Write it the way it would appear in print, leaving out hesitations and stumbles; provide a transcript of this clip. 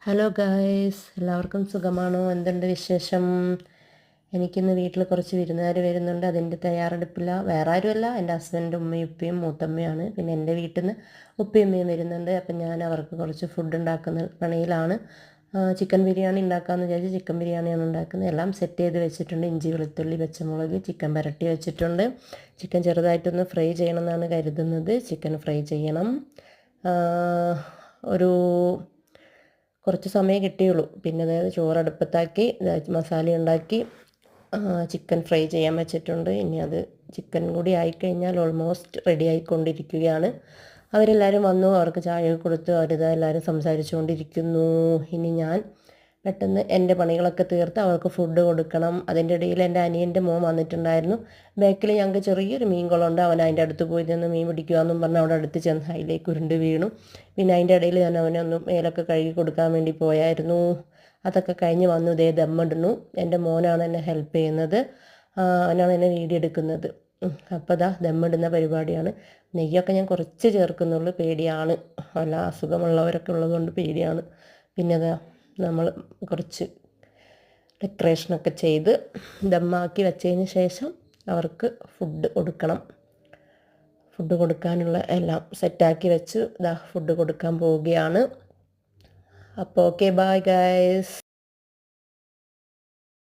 Hello guys, എല്ലാവർക്കും സുഖമാണോ? എന്തുണ്ട് വിശേഷം? എനിക്കിന്ന് വീട്ടിൽ കുറച്ച് വിരുന്നുകാർ വരുന്നുണ്ട്. അതിൻ്റെ തയ്യാറെടുപ്പില്ല. വേറെ ആരുമല്ല, എൻ്റെ ഹസ്ബൻഡ് ഉമ്മയും ഉപ്പയും മൂത്തമ്മയാണ്. പിന്നെ എൻ്റെ വീട്ടിൽ നിന്ന് ഉപ്പയും ഉമ്മയും വരുന്നുണ്ട്. അപ്പം ഞാൻ അവർക്ക് കുറച്ച് ഫുഡ് ഉണ്ടാക്കുന്ന പണിയിലാണ്. ചിക്കൻ ബിരിയാണി ഉണ്ടാക്കാമെന്ന് വിചാരിച്ച് ചിക്കൻ ബിരിയാണിയാണ് ഉണ്ടാക്കുന്നത്. എല്ലാം സെറ്റ് ചെയ്ത് വെച്ചിട്ടുണ്ട്. ഇഞ്ചി, വെളുത്തുള്ളി, പച്ചമുളക്, ചിക്കൻ പുരട്ടി വെച്ചിട്ടുണ്ട്. ചിക്കൻ ചെറുതായിട്ടൊന്ന് ഫ്രൈ ചെയ്യണമെന്നാണ് കരുതുന്നത്. ചിക്കൻ ഫ്രൈ ചെയ്യണം. ഒരു കുറച്ച് സമയം കിട്ടിയുള്ളൂ. പിന്നെ അതായത് ചോറടുപ്പത്താക്കി മസാല ഉണ്ടാക്കി ചിക്കൻ ഫ്രൈ ചെയ്യാൻ വെച്ചിട്ടുണ്ട്. ഇനി അത് ചിക്കൻ കൂടി ആയിക്കഴിഞ്ഞാൽ ഓൾമോസ്റ്റ് റെഡി ആയിക്കൊണ്ടിരിക്കുകയാണ്. അവരെല്ലാവരും വന്നു, അവർക്ക് ചായ കൊടുത്തു, അവരിതാ എല്ലാവരും സംസാരിച്ചുകൊണ്ടിരിക്കുന്നു. ഇനി ഞാൻ പെട്ടെന്ന് എൻ്റെ പണികളൊക്കെ തീർത്ത് അവർക്ക് ഫുഡ് കൊടുക്കണം. അതിൻ്റെ ഇടയിൽ എൻ്റെ അനിയൻ്റെ മോൻ വന്നിട്ടുണ്ടായിരുന്നു. ബാക്കിൽ ഞങ്ങൾക്ക് ചെറിയൊരു മീൻകുളമുണ്ട്. അവൻ അതിൻ്റെ അടുത്ത് പോയി നിന്ന് മീൻ പിടിക്കുകയെന്നും പറഞ്ഞ് അവിടെ അടുത്ത് ചെന്ന് അതിലേക്ക് ഉരുണ്ട് വീണു. പിന്നെ അതിൻ്റെ ഇടയിൽ ഞാൻ അവനൊന്ന് മേലൊക്കെ കഴുകി കൊടുക്കാൻ വേണ്ടി പോയായിരുന്നു. അതൊക്കെ കഴിഞ്ഞ് വന്നു ഇതേ ദമ്മിടുന്നു. എൻ്റെ മോനാണ് എന്നെ ഹെൽപ്പ് ചെയ്യുന്നത്. അവനാണ് എന്നെ വീഡിയോ എടുക്കുന്നത്. അപ്പോൾ ഇതാ ദമ്മിടുന്ന പരിപാടിയാണ്. നെയ്യൊക്കെ ഞാൻ കുറച്ച് ചേർക്കുന്നുള്ളൂ, പേടിയാണ്. വല്ല അസുഖമുള്ളവരൊക്കെ ഉള്ളതുകൊണ്ട് പേടിയാണ്. പിന്നെ അതാ നമ്മൾ കുറച്ച് ഡെക്കറേഷനൊക്കെ ചെയ്ത് ദമ്മാക്കി വെച്ചതിന് ശേഷം അവർക്ക് ഫുഡ് കൊടുക്കണം. ഫുഡ് കൊടുക്കാനുള്ള എല്ലാം സെറ്റാക്കി വെച്ച് ഇതാ ഫുഡ് കൊടുക്കാൻ പോവുകയാണ്. അപ്പോൾ ഓക്കെ, ബൈ ഗൈസ്.